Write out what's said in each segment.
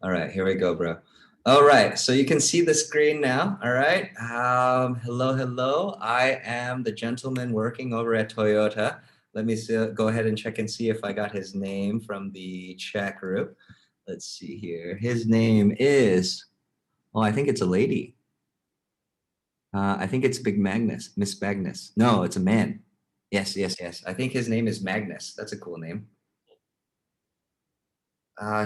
All right, here we go, bro. All right, so you can see the screen now. All right. Hello, hello. I am the gentleman working over at Toyota. Let me see, go ahead and check and see if I got his name from the chat group. Let's see here. His name is, oh, I think it's a lady. I think it's Big Magnus, Miss Magnus. No, it's a man. Yes, yes, yes. I think his name is Magnus. That's a cool name.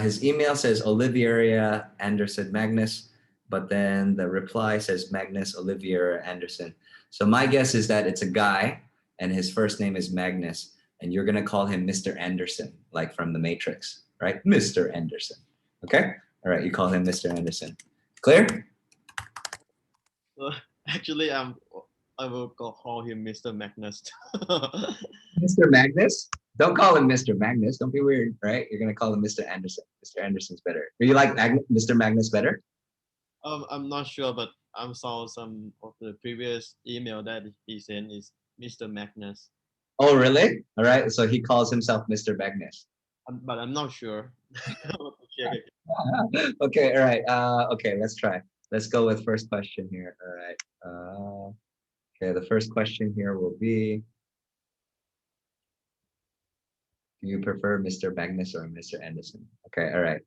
His email says Oliviera Anderson Magnus, but then the reply says Magnus Oliviera Anderson. So my guess is that it's a guy and his first name is Magnus, and you're gonna call him Mr. Anderson, like from the Matrix, right? Mr. Anderson. Okay? All right, you call him Mr. Anderson. Clear? Uh, Actually, I will call him Mr. Magnus. Mr. Magnus? Don't call him Mr. Magnus. Don't be weird, right? You're gonna call him Mr. Anderson. Mr. Anderson's better. Do you like Mr. Magnus better? I'm not sure, but I saw some of the previous email that he sent is Mr. Magnus. Oh, really? All right. So he calls himself Mr. Magnus. But I'm not sure. I have to check it. Okay. All right. Okay. Let's try. Let's go with first question here. All right. Okay. The first question here will be: do you prefer Mr. Magnus or Mr. Anderson? Okay. All right.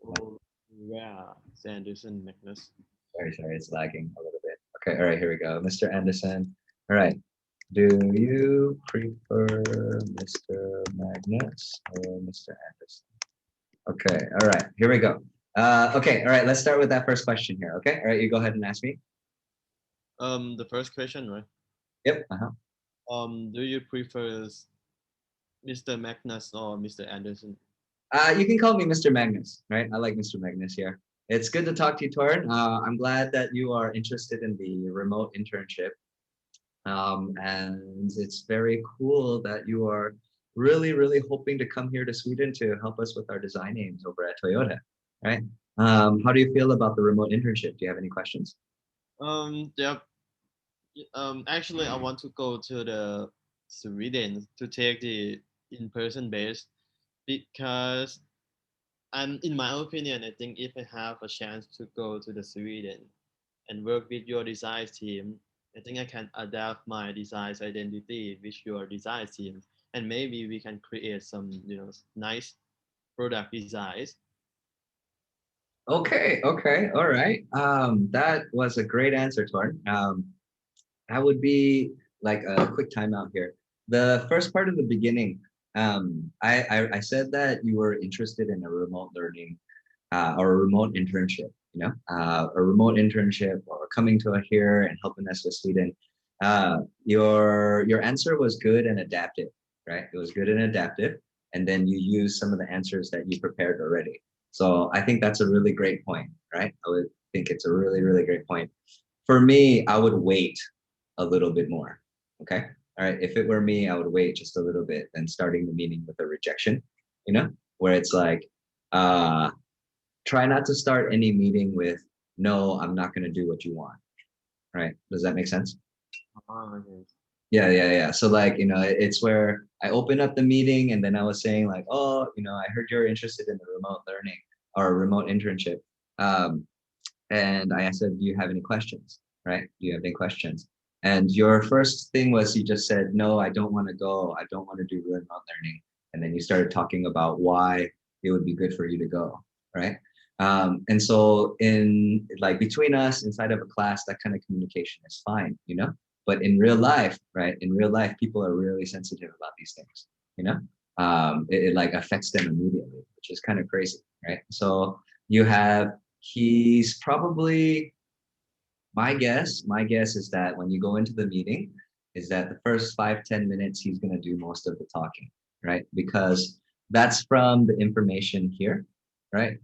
Oh, yeah, Sanderson Magnus. Sorry. It's lagging a little bit. Okay. All right. Here we go. Mr. Anderson. All right. Do you prefer Mr. Magnus or Mr. Anderson? Okay. All right. Here we go. Okay. All right. Let's start with that first question here. Okay. All right. You go ahead and ask me. The first question, right? Yep. Uh-huh. Do you prefer Mr. Magnus or Mr. Anderson? You can call me Mr. Magnus, right? I like Mr. Magnus here. It's good to talk to you, Torn. I'm glad that you are interested in the remote internship. And it's very cool that you are really hoping to come here to Sweden to help us with our design aims over at Toyota, right? How do you feel about the remote internship? Do you have any questions? Yeah. Actually, I want to go to the Sweden to take the in-person base because in my opinion, I think if I have a chance to go to the Sweden and work with your design team, I think I can adapt my design identity with your design team, and maybe we can create some nice product designs. Okay, all right. That was a great answer, Torn. That would be like a quick timeout here. The first part of the beginning, I said that you were interested in a remote learning or a remote internship, a remote internship or coming to here and helping us with Sweden. Your answer was good and adaptive, right? It was good and adaptive, and then you used some of the answers that you prepared already. So I think that's a really great point, right? I would think it's a really great point. For me, I would wait a little bit more. Okay. All right. If it were me, I would wait just a little bit than starting the meeting with a rejection, where it's like, uh, try not to start any meeting with, no, I'm not going to do what you want. Right. Does that make sense? Ah, okay. Yeah. So like, it's where I opened up the meeting and then I was saying like, oh, I heard you're interested in the remote learning or remote internship. Um, and I said, do you have any questions? Right? Do you have any questions? And your first thing was you just said, no, I don't want to go. I don't want to do remote learning. And then you started talking about why it would be good for you to go. Right. And so in like between us inside of a class, that kind of communication is fine, but in real life, right? In real life, people are really sensitive about these things, you know? It like affects them immediately, which is kind of crazy, right? So you have he's probably my guess is that when you go into the meeting is that the first 5-10 minutes he's going to do most of the talking, right? Because that's from the information here, right?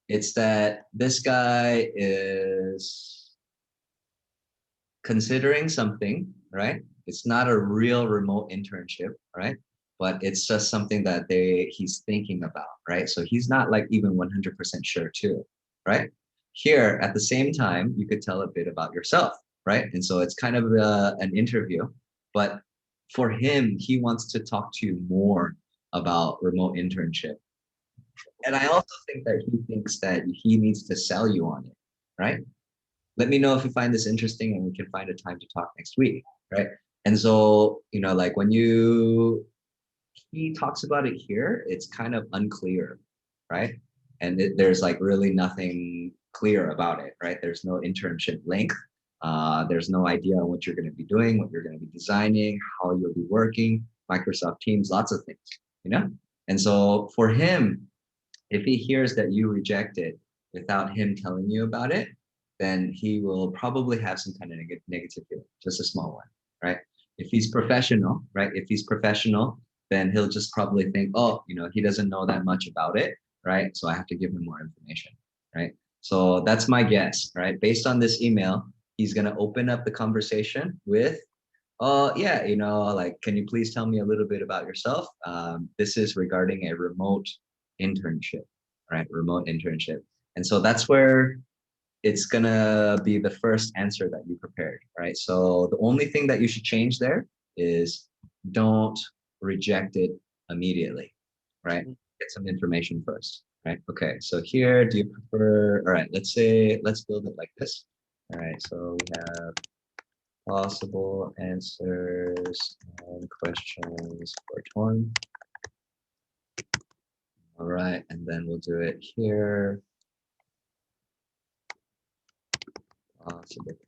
It's that this guy is considering something, right? It's not a real remote internship, right? But it's just something that he's thinking about, right? So he's not like even 100% sure too, right? Here at the same time, you could tell a bit about yourself, right? And so it's kind of an interview, but for him, he wants to talk to you more about remote internship. And I also think that he thinks that he needs to sell you on it, right? Let me know if you find this interesting and we can find a time to talk next week, right? And so, like when he talks about it here, it's kind of unclear, right? And there's like really nothing clear about it, right? There's no internship length. There's no idea on what you're going to be doing, what you're going to be designing, how you'll be working, Microsoft Teams, lots of things. And so for him, if he hears that you reject it without him telling you about it, then he will probably have some kind of negative feeling, just a small one, right? If he's professional, right? If he's professional, then he'll just probably think, oh, he doesn't know that much about it, right? So I have to give him more information, right? So that's my guess, right? Based on this email, he's going to open up the conversation with, oh, yeah, like, can you please tell me a little bit about yourself? This is regarding a remote internship, right? Remote internship. And so that's where it's gonna be the first answer that you prepared, right? So the only thing that you should change there is don't reject it immediately, right? Get some information first, right? Okay, so here, do you prefer, all right, let's build it like this. All right, so we have possible answers and questions for Torn. All right, and then we'll do it here. Possible questions.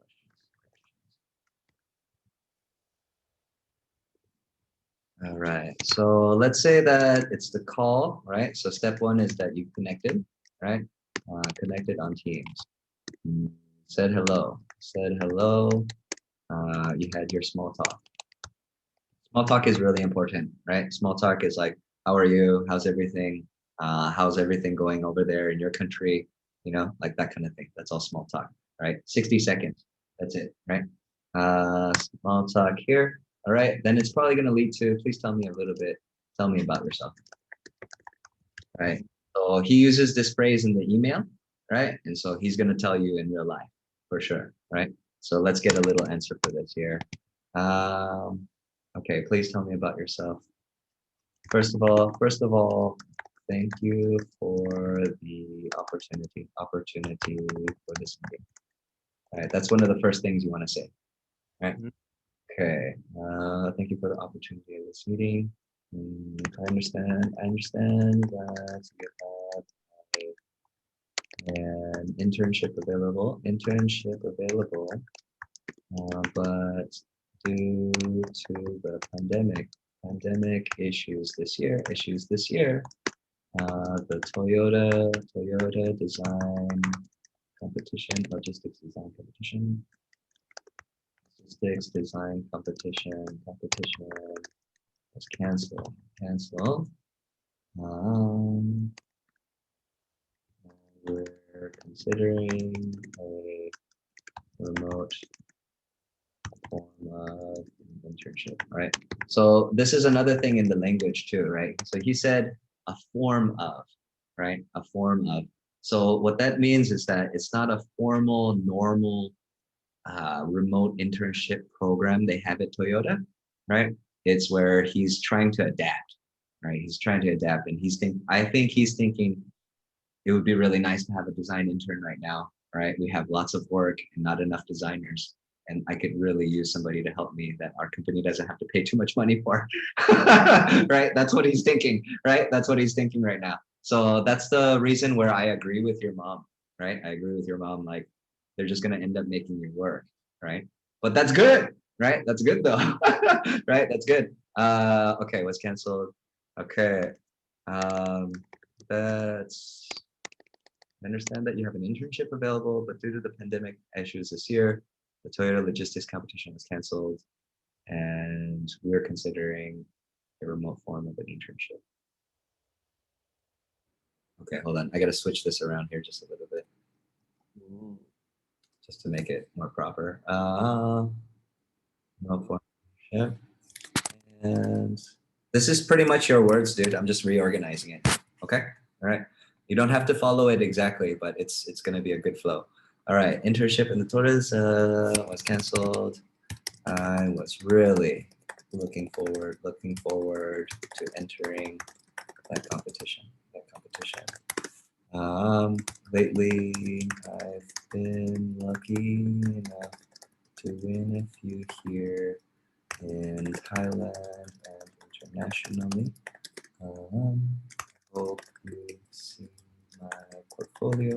All right, so let's say that it's the call, right? So step one is that you connected, right? Connected on Teams. Said hello. You had your small talk. Small talk is really important, right? Small talk is like, how are you? How's everything? How's everything going over there in your country? Like that kind of thing. That's all small talk, right? 60 seconds. That's it, right? Small talk here. All right. Then it's probably going to lead to, please tell me a little bit. Tell me about yourself. Right. So he uses this phrase in the email, right? And so he's going to tell you in real life for sure, right? So let's get a little answer for this here. Okay, please tell me about yourself. First of all, thank you for the opportunity for this meeting. All right, that's one of the first things you want to say. Right. Okay. Thank you for the opportunity of this meeting. I understand that you have an internship available, but due to the pandemic issues this year, the Toyota design competition, logistics design competition was canceled. We're considering a remote form of internship, right? So this is another thing in the language too, right? So he said a form of, right? A form of. So what that means is that it's not a formal, normal remote internship program they have at Toyota, right? It's where he's trying to adapt, right? He's trying to adapt, and I think he's thinking it would be really nice to have a design intern right now, right? We have lots of work and not enough designers, and I could really use somebody to help me that our company doesn't have to pay too much money for, right? That's what he's thinking, right? That's what he's thinking right now. So that's the reason where I agree with your mom, right? I agree with your mom, like they're just gonna end up making you work, right? But that's good, right? That's good though, right? That's good. Okay, what's canceled? Okay, that's. I understand that you have an internship available, but due to the pandemic issues this year, the Toyota logistics competition was canceled, and we're considering a remote form of an internship. Okay, hold on. I got to switch this around here just a little bit, just to make it more proper. Remote form, yeah. And this is pretty much your words, dude. I'm just reorganizing it. Okay, all right. You don't have to follow it exactly, but it's gonna be a good flow. All right, internship in the Torres was canceled. I was really looking forward to entering that competition. Lately, I've been lucky enough to win a few here in Thailand and internationally. Hope you've seen my portfolio.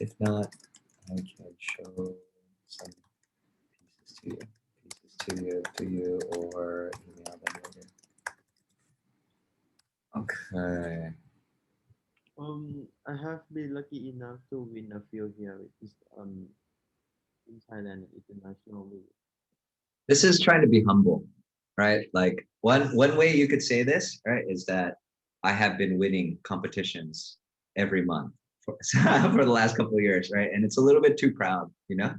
If not, I can show some pieces to you or email them later. Okay. I have been lucky enough to win a few here in Thailand internationally. This is trying to be humble, right? Like one way you could say this, right, is that I have been winning competitions every month for, for the last couple of years, right? And it's a little bit too proud, you know?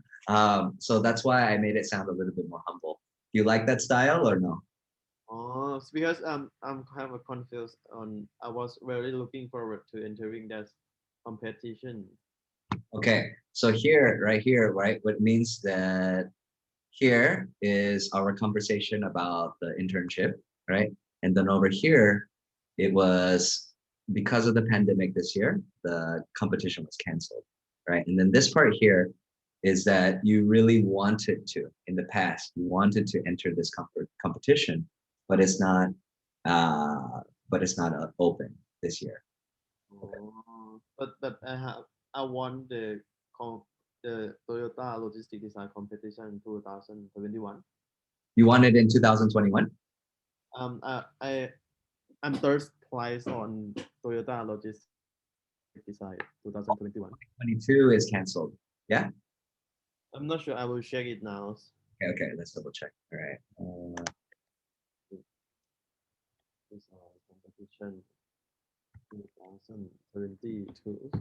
So that's why I made it sound a little bit more humble. Do you like that style or no? Oh, it's because I'm kind of confused on. I was really looking forward to entering that competition. Okay, so right here, right, what means that here is our conversation about the internship, right? And then over here, it was because of the pandemic this year, the competition was canceled, right? And then this part here is that you really wanted to, in the past, you wanted to enter this competition, but it's not, uh, open this year. Oh, but I won the Toyota Logistic Design Competition 2021. You won it in 2021? I I'm third place on Toyota Logistic Design 2021. 22 is canceled. Yeah. I'm not sure. I will check it now. Okay. Let's double check. All right. This competition 2022.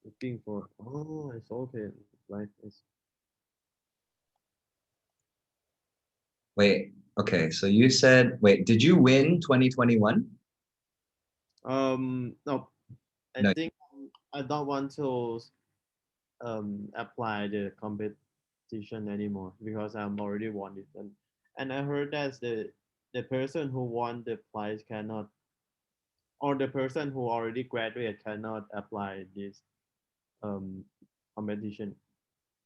Looking for. Oh, it's okay. Like it's Wait, okay, so you said, wait, did you win 2021? no. I No. think I don't want to apply the competition anymore because I'm already won it, and I heard that the person who won the prize cannot, or the person who already graduated cannot apply this um competition.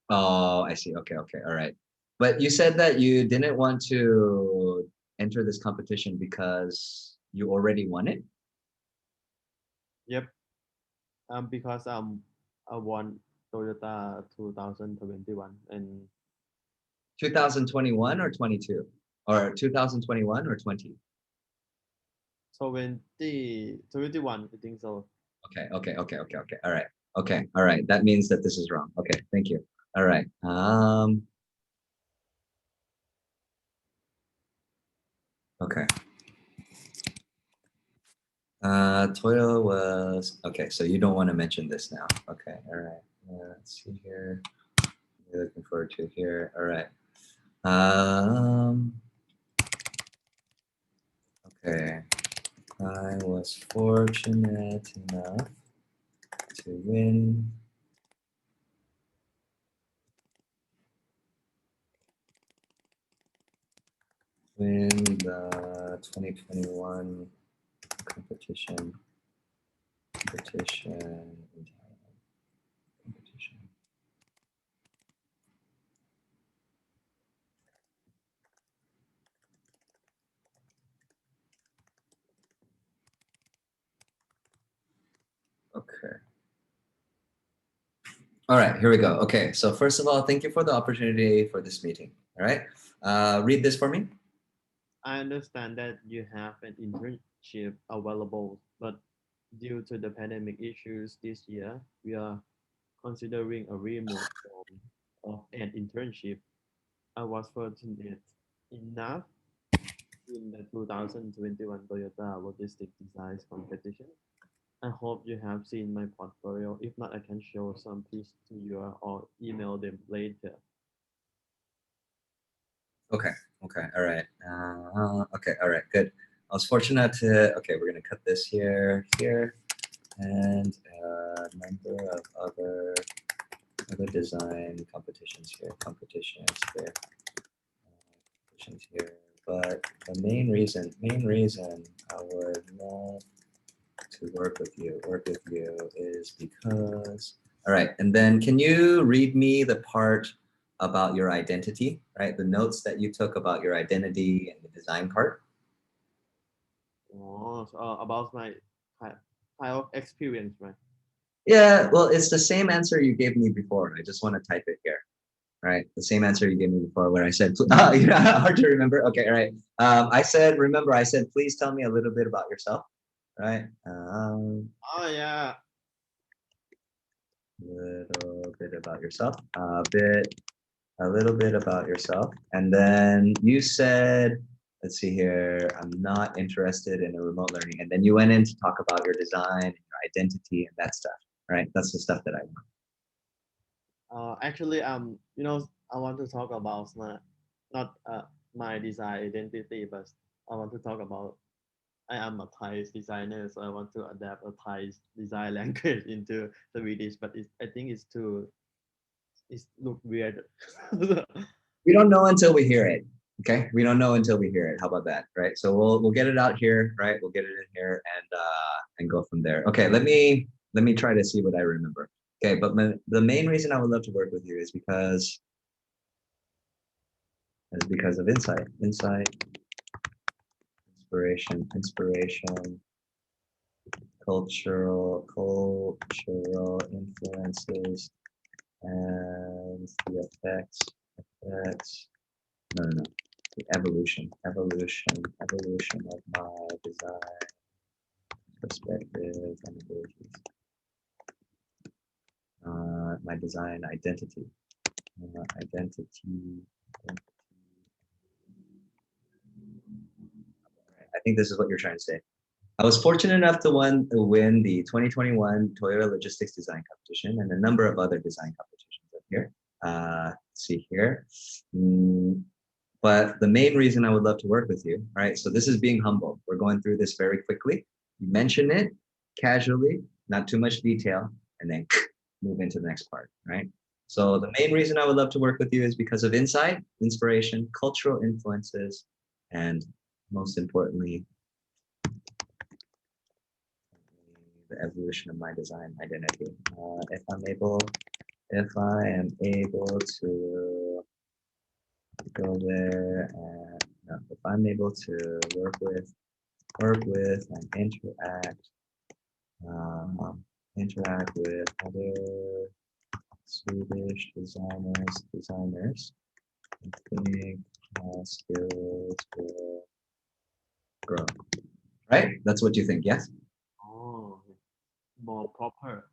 Oh, I see. Okay, all right. But you said that you didn't want to enter this competition because you already won it? Yep. Because I won Toyota 2021 and 2021 or 22? Or 2021 or 20? 2021, I think so. Okay. All right. Okay, all right. That means that this is wrong. Okay, thank you. All right. Okay. Toyo was okay, so you don't want to mention this now. Okay, all right. Let's see here. You're looking forward to here. All right. Um, okay. I was fortunate enough to win the 2021 competition in Thailand. Competition. Okay. All right, here we go. Okay, so first of all, thank you for the opportunity for this meeting. All right, read this for me. I understand that you have an internship available, but due to the pandemic issues this year, we are considering a remote form of an internship. I was fortunate enough in the 2021 Toyota Logistic Designs Competition. I hope you have seen my portfolio. If not, I can show some piece to you or email them later. Okay, all right. Okay, all right, good. I was fortunate to, okay, we're gonna cut this here, and a number of other other design competitions here, competitions here, but the main reason I would love to work with you is because, all right, and then can you read me the part about your identity, right? The notes that you took about your identity and the design part. Oh, so, about my kind of experience, right? Yeah, well, it's the same answer you gave me before. I just want to type it here, right? The same answer you gave me before where I said, yeah, hard to remember. Okay, all right. I said, remember, I said, please tell me a little bit about yourself, right? Oh yeah. Little bit about yourself, a little bit about yourself. And then you said, let's see here, I'm not interested in a remote learning. And then you went in to talk about your design, your identity, and that stuff, right? That's the stuff that I want. Actually, I want to talk about not my design identity, but I want to talk about I am a Thai designer, so I want to adapt a Thai design language into Swedish, but I think it's look weird. We don't know until we hear it. Okay, we don't know until we hear it. How about that, right? So we'll get it out here, right? We'll get it in here and go from there. Okay, let me try to see what I remember. Okay, but the main reason I would love to work with you is because of insight, inspiration, cultural influences, and the effects. No, the evolution of my design perspective and abilities. My design identity. I think this is what you're trying to say. I was fortunate enough to win the 2021 Toyota Logistics Design Competition and a number of other design competitions up here. See here. But the main reason I would love to work with you, right? So this is being humble. We're going through this very quickly. You mention it casually, not too much detail, and then move into the next part, right? So the main reason I would love to work with you is because of insight, inspiration, cultural influences, and most importantly, the evolution of my design identity. If I am able to go there and if I'm able to work with and interact with other Swedish designers, I think my skills will grow. Right? That's what you think, yes? Oh, more proper.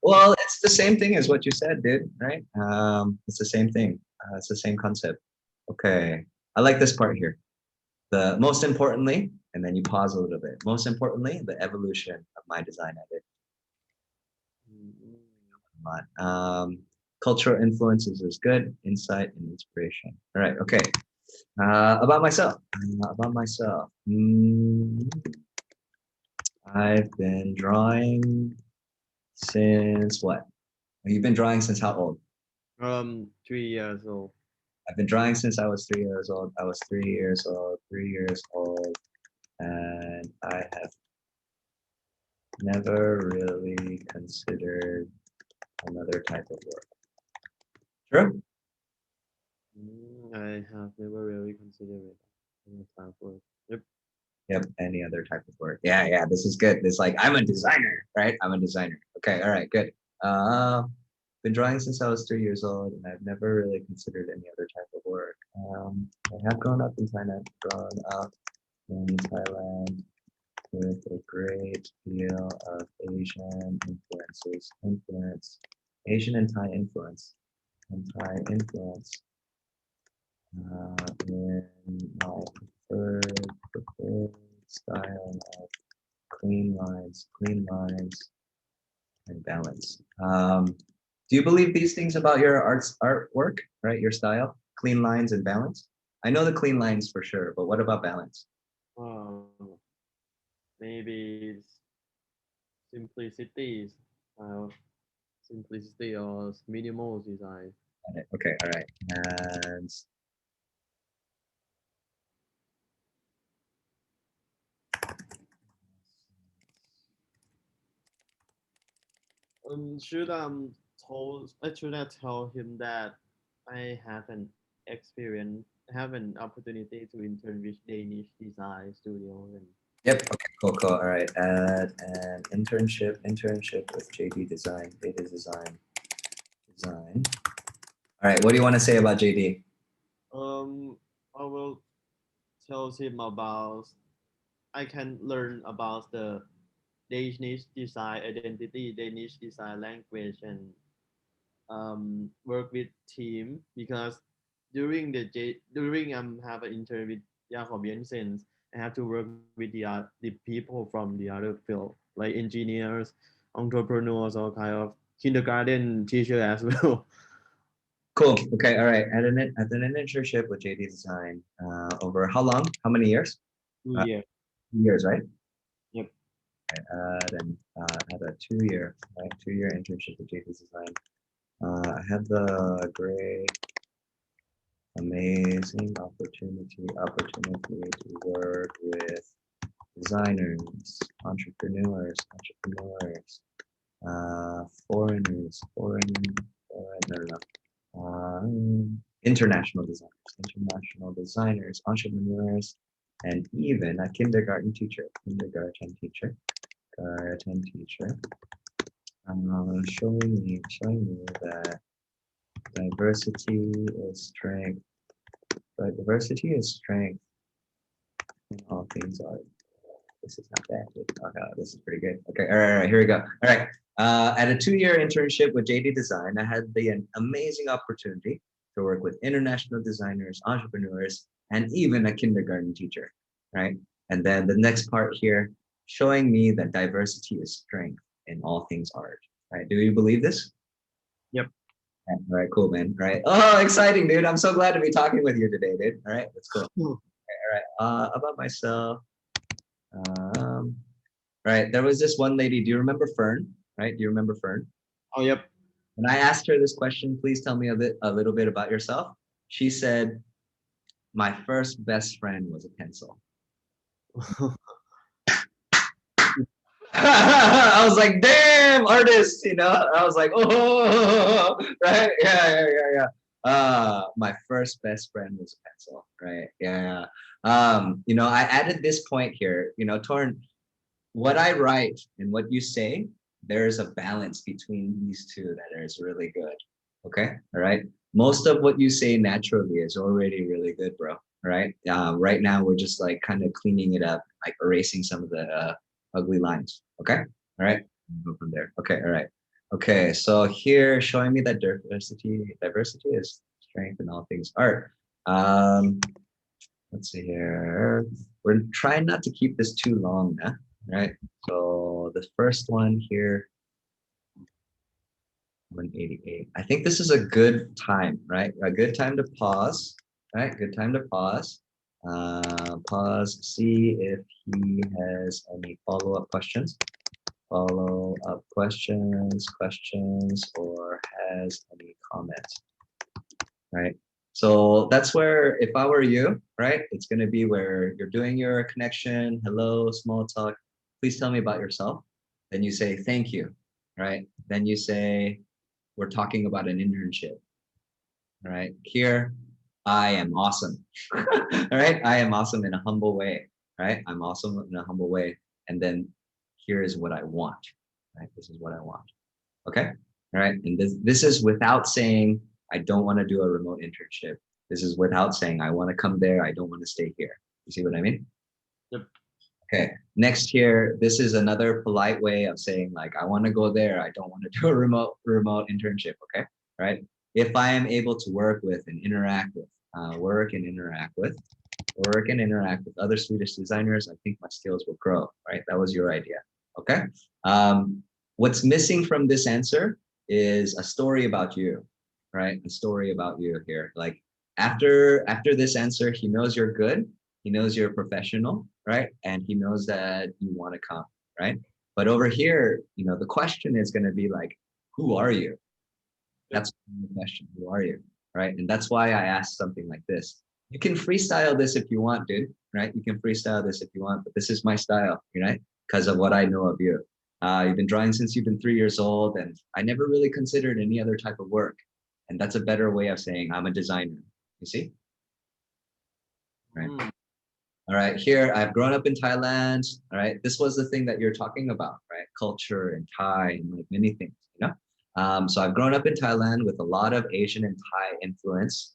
Well, it's the same thing as what you said, dude, right? It's the same thing. It's the same concept. Okay. I like this part here. The most importantly, and then you pause a little bit. Most importantly, the evolution of my design edit. Cultural influences is good, insight and inspiration. All right, okay. About myself. I've been drawing since what? You've been drawing since how old? 3 years old. I've been drawing since I was 3 years old. I was 3 years old, and I have never really considered another type of work. True? I have never really considered it. Any type of Yep. Yep, any other type of work. Yeah, this is good. It's like, I'm a designer, right? I'm a designer. Okay, all right, good. Been drawing since I was 3 years old, and I've never really considered any other type of work. I have grown up in Thailand, with a great deal of Asian Asian and Thai influence, in my preferred style of clean lines and balance. Do you believe these things about your artwork, right? Your style, clean lines and balance? I know the clean lines for sure, but what about balance? Maybe simplicity. simplicity or minimal design. Got it. Okay, all right. And Should should I tell him that I have an experience, have an opportunity to intern with Danish design studio and yep, okay, cool, cool. All right. Add an internship with JD Design, data design. All right, what do you want to say about JD? I will tell him about I can learn about the Danish design identity, Danish design language, and work with team because during have an intern with Jacob Jensen, I have to work with the people from the other field like engineers, entrepreneurs, or kind of kindergarten teacher as well. Cool. Okay, all right. At an internship with JD Design, over how long? How many years? 2 years. 2 years, right? Yep. Then had a 2 year, right? 2 year internship with JD Design. I had the great, amazing opportunity to work with designers, entrepreneurs, no, no, no, international designers, entrepreneurs, and even a kindergarten teacher, garden teacher, showing me that diversity is strength. But diversity is strength in all things are. This is not bad. Okay, this is pretty good. Okay, all right, here we go. All right. At a 2 year internship with JD Design, I had the amazing opportunity to work with international designers, entrepreneurs, and even a kindergarten teacher, right? And then the next part here, showing me that diversity is strength in all things art, right? Do you believe this? Yep. All right, cool, man. All right. Oh, exciting, dude. I'm so glad to be talking with you today, dude. All right, that's cool. All right. About myself. Um, right. There was this one lady. Do you remember Fern? Right. Do you remember Fern? Oh, yep. When I asked her this question, please tell me a little bit about yourself. She said, my first best friend was a pencil. I was like, damn, artist, I was like, oh, right? Yeah. My first best friend was a pencil, right? Yeah. I added this point here, Torn, what I write and what you say, there's a balance between these two that is really good. Okay. All right. Most of what you say naturally is already really good, bro. All right. Right now, we're just like kind of cleaning it up, like erasing some of the ugly lines. Okay. All right. Go from there. Okay. All right. Okay. So here, showing me that diversity is strength in all things art. Let's see here. We're trying not to keep this too long, huh? Right. So the first one here, 188. I think this is a good time, right? A good time to pause, right? Good time to pause. Pause, see if he has any follow-up questions. Follow-up questions, or has any comments, right? So that's where, if I were you, right, it's going to be where you're doing your connection, hello, small talk, please tell me about yourself. Then you say, thank you, right? Then you say, we're talking about an internship, right? Here, I am awesome, all right? I am awesome in a humble way, right? I'm awesome in a humble way. And then here is what I want, right? This is what I want, okay? All right, and this is without saying, I don't want to do a remote internship. This is without saying, I want to come there, I don't want to stay here. You see what I mean? Yep. Okay, next here, this is another polite way of saying like, I want to go there, I don't want to do a remote internship, okay? Right? If I am able to work with and interact with, work and interact with other Swedish designers, I think my skills will grow, right? That was your idea, okay? What's missing from this answer is a story about you, right? A story about you here. Like after this answer, he knows you're good, he knows you're a professional, right? And he knows that you want to come, right? But over here, the question is going to be like, who are you? Yep. That's the question. Who are you? Right. And that's why I asked something like this. You can freestyle this if you want, dude. Right. You can freestyle this if you want, but this is my style, right? Because of what I know of you. You've been drawing since you've been 3 years old, and I never really considered any other type of work. And that's a better way of saying I'm a designer. You see? Right. Mm. All right. Here, I've grown up in Thailand. All right. This was the thing that you're talking about, right? Culture and Thai and like many things, you know? So I've grown up in Thailand with a lot of Asian and Thai influence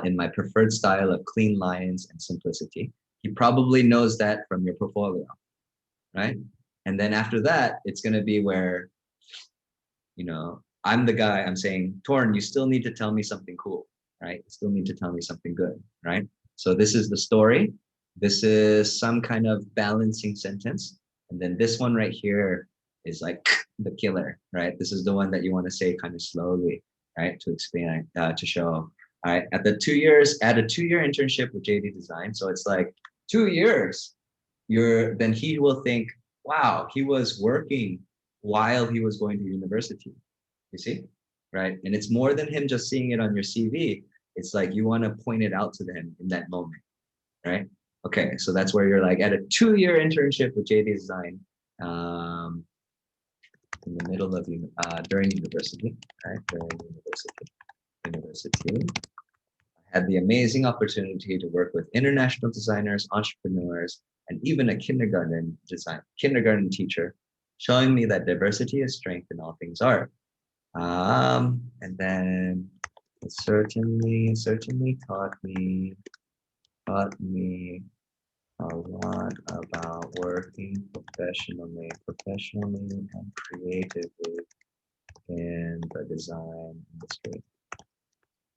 in my preferred style of clean lines and simplicity. He probably knows that from your portfolio, right? And then after that, it's going to be where, I'm the guy, I'm saying, Torn, you still need to tell me something cool, right? You still need to tell me something good, right? So this is the story. This is some kind of balancing sentence. And then this one right here is like the killer, right? This is the one that you want to say kind of slowly, right? To explain, to show. All right. At the 2 years, at a 2 year internship with JD Design. So it's like 2 years, then he will think, wow, he was working while he was going to university. You see? Right. And it's more than him just seeing it on your CV. It's like you want to point it out to them in that moment. Right. Okay. So that's where you're like at a 2 year internship with JD Design um, in the middle of during university. Right. During university. I had the amazing opportunity to work with international designers, entrepreneurs, and even a kindergarten teacher, showing me that diversity is strength in all things art. And then it certainly taught me a lot about working professionally and creatively in the design industry.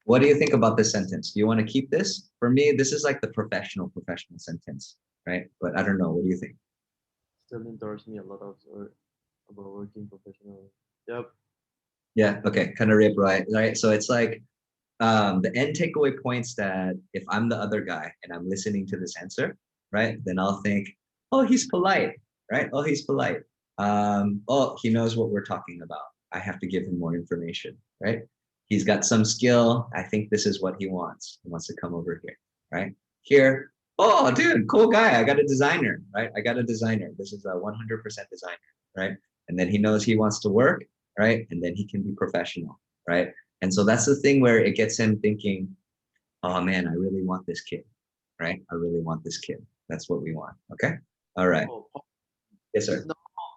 What do you think about this sentence? Do you want to keep this? For me, this is like the professional sentence, right? But I don't know. What do you think? Still endorsed me a lot of about working professionally. Yep. Yeah. Okay. Kind of rip, right? Right. So it's like the end takeaway points that if I'm the other guy and I'm listening to this answer, right, then I'll think, oh, he's polite, right? Oh, he's polite. Oh, he knows what we're talking about. I have to give him more information, right? He's got some skill. I think this is what he wants. He wants to come over here, right? Here, oh, dude, cool guy. I got a designer, right? I got a designer. This is a 100% designer, right? And then he knows he wants to work, right? And then he can be professional, right? And so that's the thing where it gets him thinking, oh man, I really want this kid, right? I really want this kid. That's what we want. Okay. All right. Oh, Yes, sir.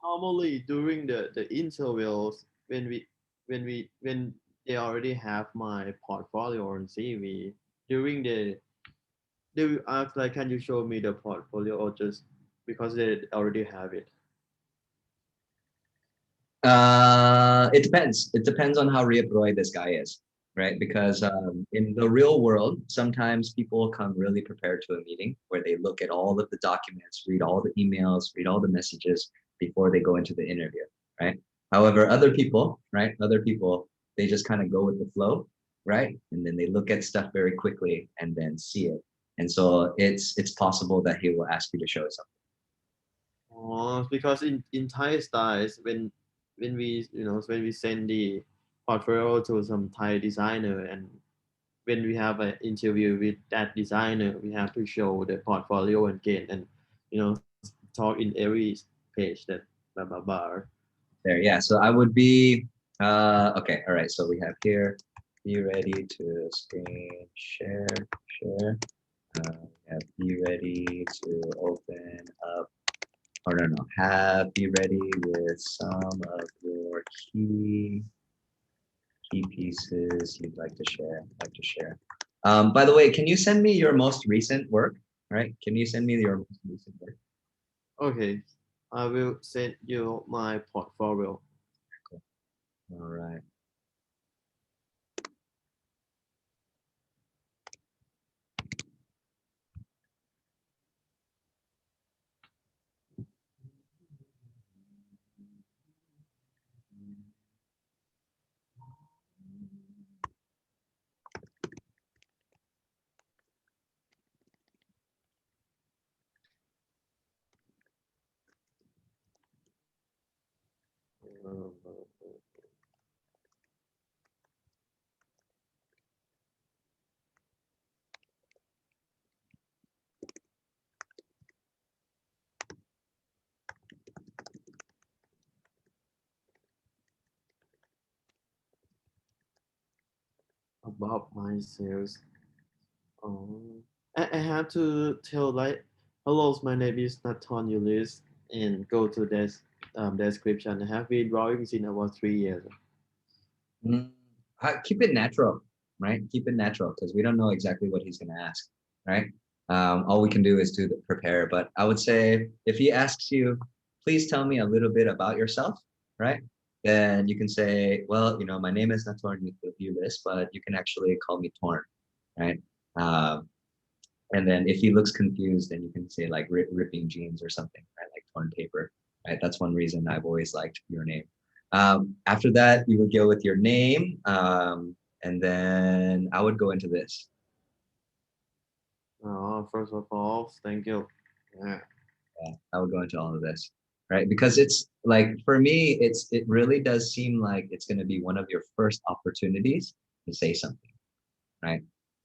normally during the interviews when they already have my portfolio on CV during they will ask like, can you show me the portfolio, or just because they already have it? It depends. It depends on how Roy this guy is, right? Because in the real world, sometimes people come really prepared to a meeting where they look at all of the documents, read all the emails, read all the messages before they go into the interview, right? However, other people, right? Other people, they just kind of go with the flow, right? And then they look at stuff very quickly and then see it. And so it's possible that he will ask you to show something. Oh, because in Thai styles, when we when we send the portfolio to some Thai designer, and when we have an interview with that designer, we have to show the portfolio again, and you know talk in every page that blah blah blah. There, yeah. So I would be okay. All right. So we have here, be ready to screen share. We have be ready to open up, or no, have be ready with some of your key pieces you'd like to share. By the way, can you send me your most recent work? Right? Can you send me your most recent work? Okay, I will send you my portfolio. All right. About myself. I have to tell like, hello, my name is Nathan Ulis, and go to this description. I have been drawing since I was 3 years. Mm, keep it natural, right? Keep it natural because we don't know exactly what he's going to ask, right? All we can do is to prepare. But I would say if he asks you, please tell me a little bit about yourself, right? Then you can say, well, my name is Natorn Ulis, but you can actually call me Torn, right? Um, and then if he looks confused, then you can say like ripping jeans or something, right? Like torn paper, right? That's one reason I've always liked your name. After that, you would go with your name, and then I would go into this. First of all, thank you. Yeah. Yeah, I would go into all of this, right? Because it's like for me, it really does seem like it's going to be one of your first opportunities to say something, right?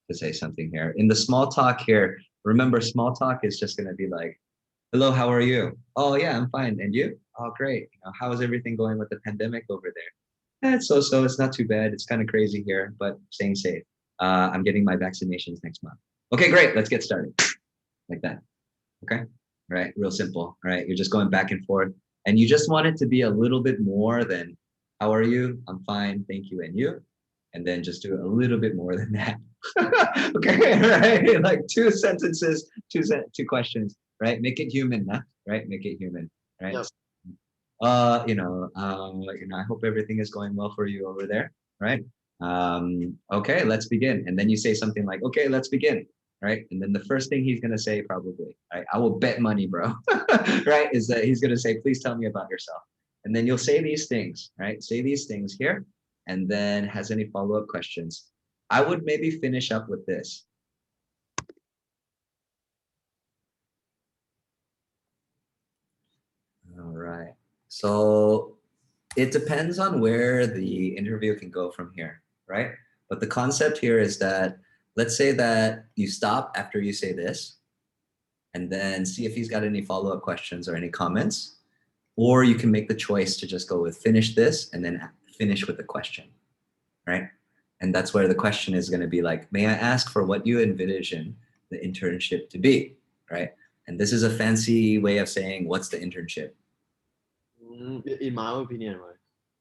To say something here. In the small talk here, remember, small talk is just going to be like, hello, how are you? Oh yeah, I'm fine. And you? Oh great. How is everything going with the pandemic over there? It's so. It's not too bad. It's kind of crazy here, but staying safe. I'm getting my vaccinations next month. Okay, great. Let's get started. Like that. Okay. Right. Real simple. All right. You're just going back and forth, and you just want it to be a little bit more than how are you? I'm fine. Thank you. And you? And then just do a little bit more than that. Okay. Right. Like two sentences, two questions. Right. Make it human. Nah? Right. Make it human. Right. Yep. I hope everything is going well for you over there, right? Okay, let's begin. And then you say something like, okay, let's begin, right? And then the first thing he's gonna say probably, right? I will bet money, bro, right? Is that he's gonna say, please tell me about yourself. And then you'll say these things, right? Say these things here, and then has any follow-up questions. I would maybe finish up with this. All right. So it depends on where the interview can go from here, right? But the concept here is that let's say that you stop after you say this and then see if he's got any follow-up questions or any comments, or you can make the choice to just go with finish this and then finish with a question, right? And that's where the question is going to be like, may I ask for what you envision the internship to be, right? And this is a fancy way of saying, what's the internship? In my opinion, right?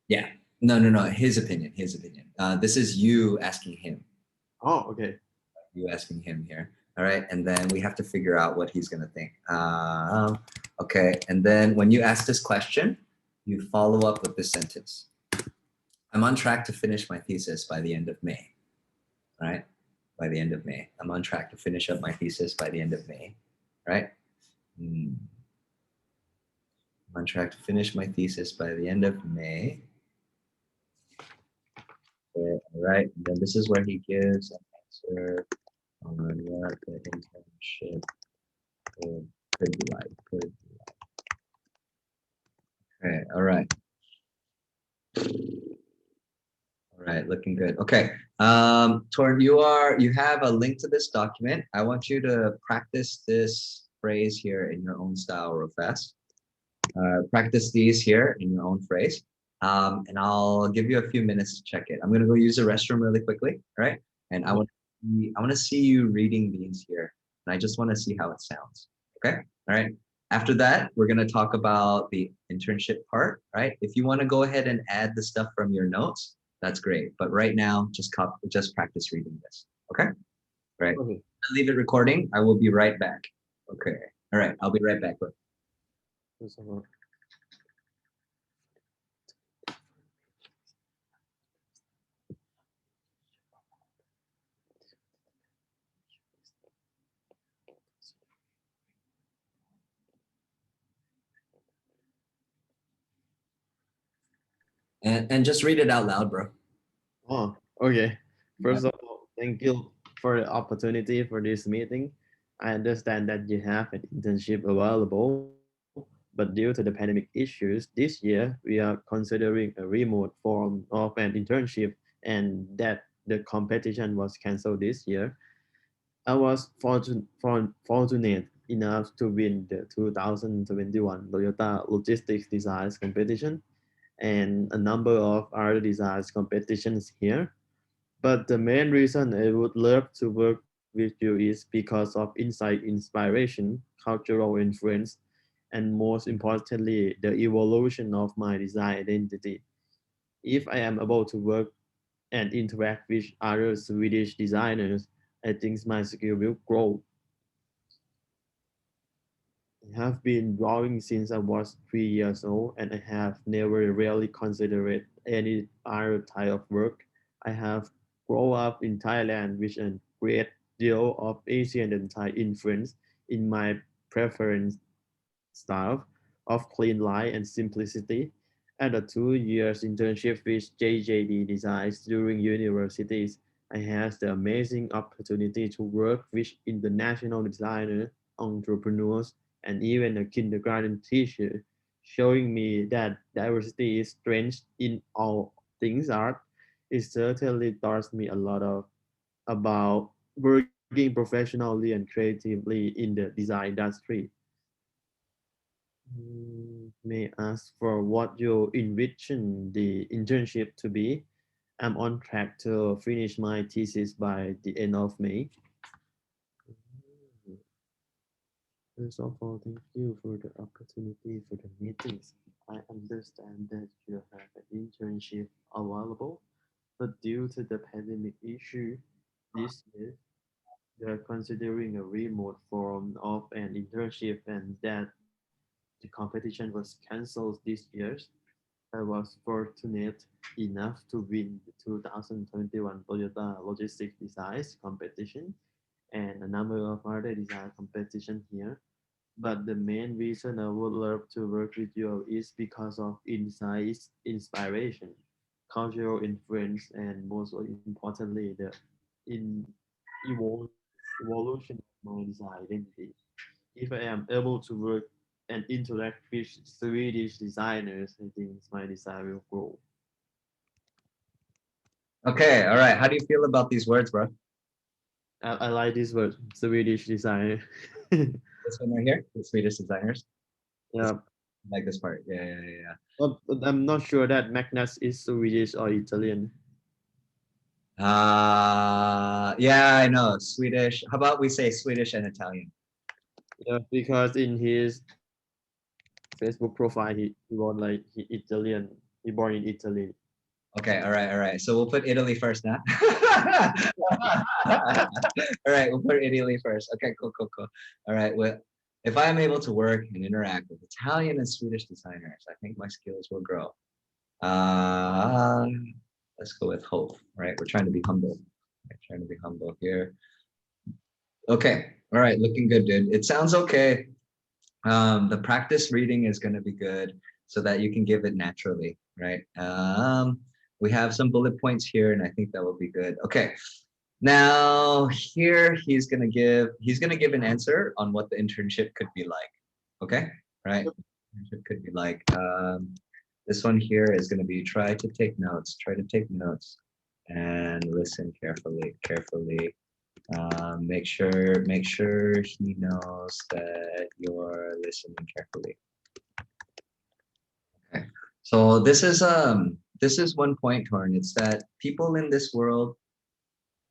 Yeah. No. His opinion. His opinion. This is you asking him. Oh, okay. You asking him here. All right. And then we have to figure out what he's gonna think. Okay. And then when you ask this question, you follow up with this sentence. I'm on track to finish my thesis by the end of May. Right. By the end of May. I'm on track to finish up my thesis by the end of May. Right. I'm on track to finish my thesis by the end of May. Okay, all right. And then this is where he gives an answer on what the internship could be like. Okay, all right. All right, looking good. Okay. Torn, you have a link to this document. I want you to practice this phrase here in your own style real fast. Practice these here in your own phrase. And I'll give you a few minutes to check it. I'm gonna go use the restroom really quickly, all right? And I want to see you reading these here, and I just want to see how it sounds. Okay, all right. After that, we're gonna talk about the internship part, right? If you want to go ahead and add the stuff from your notes, that's great. But right now, just practice reading this. Okay, all right. Okay. Leave it recording. I will be right back. Okay. All right. I'll be right back. And just read it out loud, bro. Oh, okay. Yeah. First of all, thank you for the opportunity for this meeting. I understand that you have an internship available, but due to the pandemic issues this year, we are considering a remote form of an internship and that the competition was canceled this year. I was fortunate enough to win the 2021 Toyota Logistics Designs competition and a number of other design competitions here. But the main reason I would love to work with you is because of insight, inspiration, cultural influence, and most importantly, the evolution of my design identity. If I am able to work and interact with other Swedish designers, I think my skill will grow. I have been drawing since I was 3 years old, and I have never really considered any other type of work. I have grown up in Thailand with a great deal of Asian and Thai influence in my preference style of clean line and simplicity. And a 2 years internship with JJD Designs during universities, I had the amazing opportunity to work with international designers, entrepreneurs, and even a kindergarten teacher, showing me that diversity is strength in all things art. It certainly taught me a lot of about working professionally and creatively in the design industry. May ask for what you envision the internship to be. I'm on track to finish my thesis by the end of May. First of all, thank you for the opportunity for the meetings. I understand that you have an internship available, but due to the pandemic issue this year, you are considering a remote form of an internship and that the competition was cancelled this year. I was fortunate enough to win the 2021 Toyota Logistics Designs competition and a number of other design competition here. But the main reason I would love to work with you is because of insights, inspiration, cultural influence, and most importantly, the in evol- evolution of my design identity. If I am able to work and interact with Swedish designers, I think my design will grow. Okay, all right. How do you feel about these words, bro? I like this word, Swedish designer. This one right here, the Swedish designers. This, Yeah, I like this part. Yeah, yeah, yeah, yeah. but I'm not sure that Magnus is Swedish or Italian. Yeah, I know. Swedish. How about we say Swedish and Italian? Yeah, because in his Facebook profile, he wrote like he Italian. He born in Italy. Okay, all right, all right. So we'll put Italy first now. All right, we'll put Italy first. Okay, cool, cool, cool. All right, well, if I am able to work and interact with Italian and Swedish designers, I think my skills will grow. Uh, let's go with hope, right? We're trying to be humble. We're trying to be humble here. Okay, all right, looking good, dude. It sounds okay. The practice reading is going to be good so that you can give it naturally, right? We have some bullet points here, and I think that will be good. Okay, now here he's gonna give an answer on what the internship could be like. Okay, right? Internship could be like. This one here is gonna be try to take notes. Try to take notes and listen carefully, carefully. Make sure he knows that you're listening carefully. Okay. So this is one point, Torn. It's that people in this world,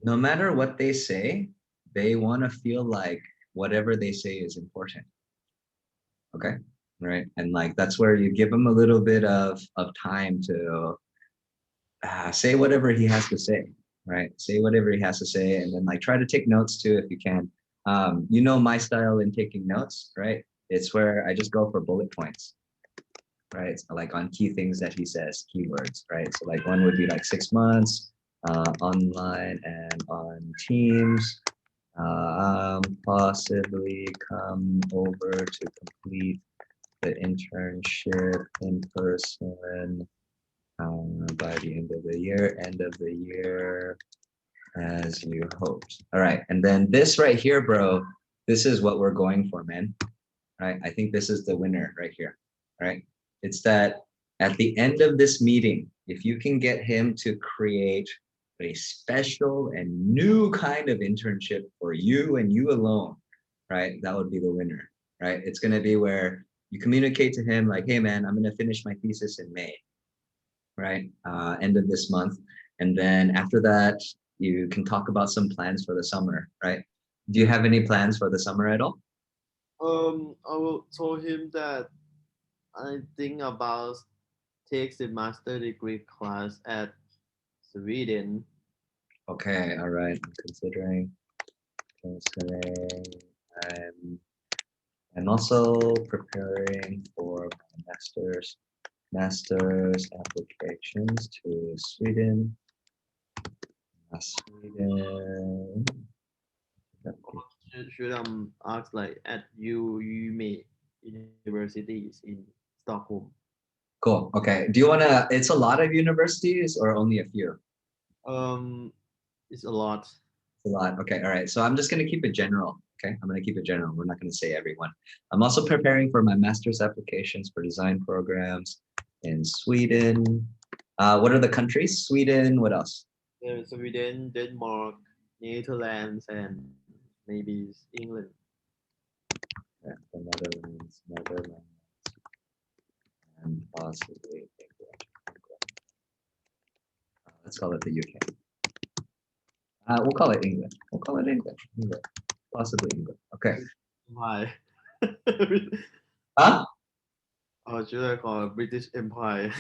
no matter what they say, they want to feel like whatever they say is important. Okay. Right. And like that's where you give them a little bit of time to say whatever he has to say, right? Say whatever he has to say, and then like try to take notes too if you can. You know my style in taking notes, right? It's where I just go for bullet points, right? So like on key things that he says, keywords, right? So like one would be like 6 months, online and on Teams, possibly come over to complete the internship in person by the end of the year, as you hoped. All right, and then this right here, bro, this is what we're going for, man. Right, I think this is the winner right here. Right, it's that at the end of this meeting, if you can get him to create a special and new kind of internship for you and you alone, right, that would be the winner. Right, it's going to be where you communicate to him like, hey man, I'm going to finish my thesis in May, right? End of this month. And then after that, you can talk about some plans for the summer, right? Do you have any plans for the summer at all? I will told him that I think about takes the master degree class at Sweden. Okay, all right. I'm considering. I'm I'm also preparing for my master's applications to Sweden. Sweden. Should ask like at UME universities in Stockholm. Cool. Okay. Do you wanna? It's a lot of universities or only a few? Um, it's a lot. It's a lot. Okay. All right. So I'm just gonna keep it general. Okay. I'm gonna keep it general. We're not gonna say everyone. I'm also preparing for my master's applications for design programs in Sweden. What are the countries? Sweden. What else? Sweden, Denmark, Netherlands, and maybe England. Yeah, the Netherlands, and possibly England. Let's call it the UK. We'll call it England. We'll call it England. England. Possibly England. Okay. Why? Huh? Or should I call it British Empire?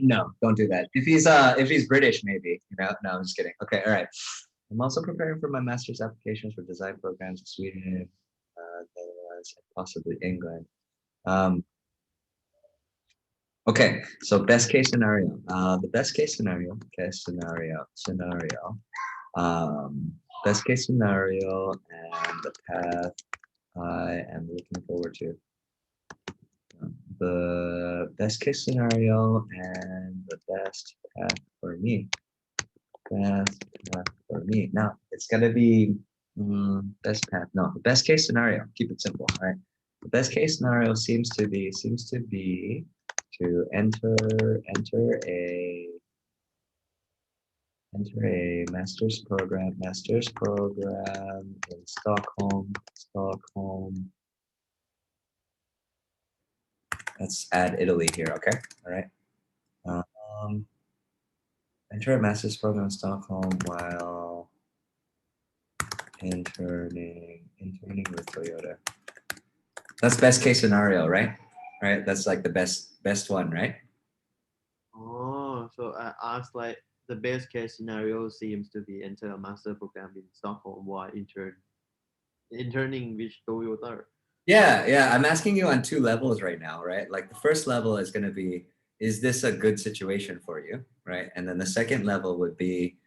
No, don't do that. If he's British, maybe. You know? No, I'm just kidding. Okay, all right. I'm also preparing for my master's applications for design programs in Sweden, Netherlands, and possibly England. Okay, so best case scenario. The best case scenario, best case scenario, and the path I am looking forward to. The best case scenario and the best path for me. Best path for me. Now it's gonna be best path. No, the best case scenario. Keep it simple, all right? The best case scenario seems to be to enter a master's program in Stockholm. Let's add Italy here, okay? All right. Enter a master's program in Stockholm while interning with Toyota. That's best case scenario, right? Right. That's like the best one, right? Oh, so I asked like the best case scenario seems to be enter a master program in Stockholm while interning with Toyota. Yeah. I'm asking you on two levels right now, right? Like the first level is going to be, is this a good situation for you, right? And then the second level would be,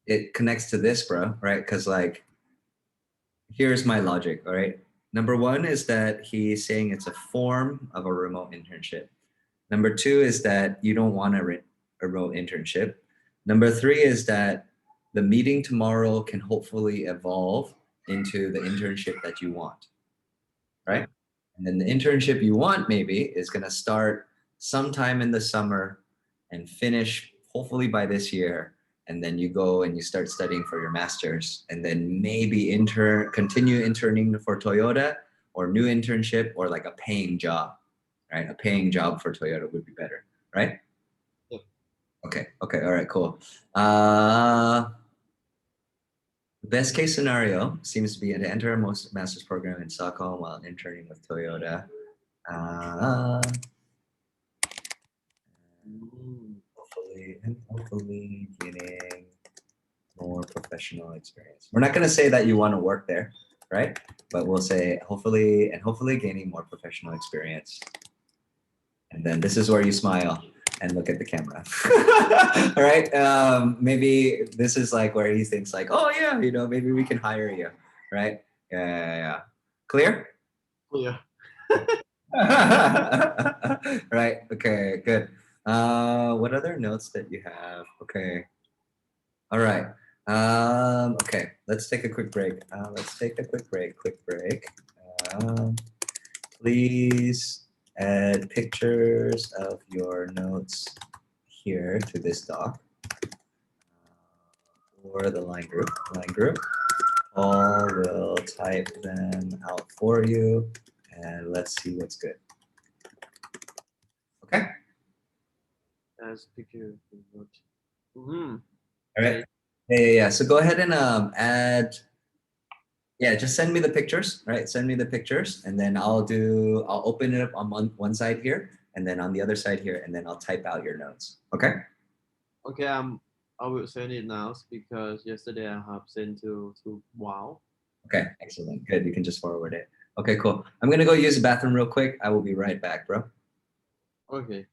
it connects to this, bro, right? Because like, here's my logic, all right? Number one is that he's saying it's a form of a remote internship. Number two is that you don't want a remote internship. Number three is that the meeting tomorrow can hopefully evolve into the internship that you want, right? And then the internship you want maybe is going to start sometime in the summer and finish hopefully by this year. And then you go and you start studying for your master's and then maybe continue interning for Toyota or new internship or like a paying job, right? A paying job for Toyota would be better, right? Yep. Okay. All right, cool. Best case scenario seems to be to enter a master's program in Stockholm while interning with Toyota. Hopefully gaining more professional experience. We're not going to say that you want to work there, right? But we'll say hopefully gaining more professional experience. And then this is where you smile and look at the camera. All right. Maybe this is like where he thinks like, oh yeah, maybe we can hire you, right? Yeah. Clear? Yeah. Right. Okay. Good. What other notes that you have? Okay. All right. Okay. Let's take a quick break. Quick break. Please add pictures of your notes here to this doc or the line group. Paul will type them out for you and let's see what's good. Okay. As picture. Mhm. All right. Okay. Yeah. So go ahead and add. Yeah, just send me the pictures, right? Send me the pictures, and then I'll open it up on one side here, and then on the other side here, and then I'll type out your notes. Okay. Okay. I will send it now because yesterday I have sent to Wow. Okay. Excellent. Good. You can just forward it. Okay. Cool. I'm gonna go use the bathroom real quick. I will be right back, bro. Okay.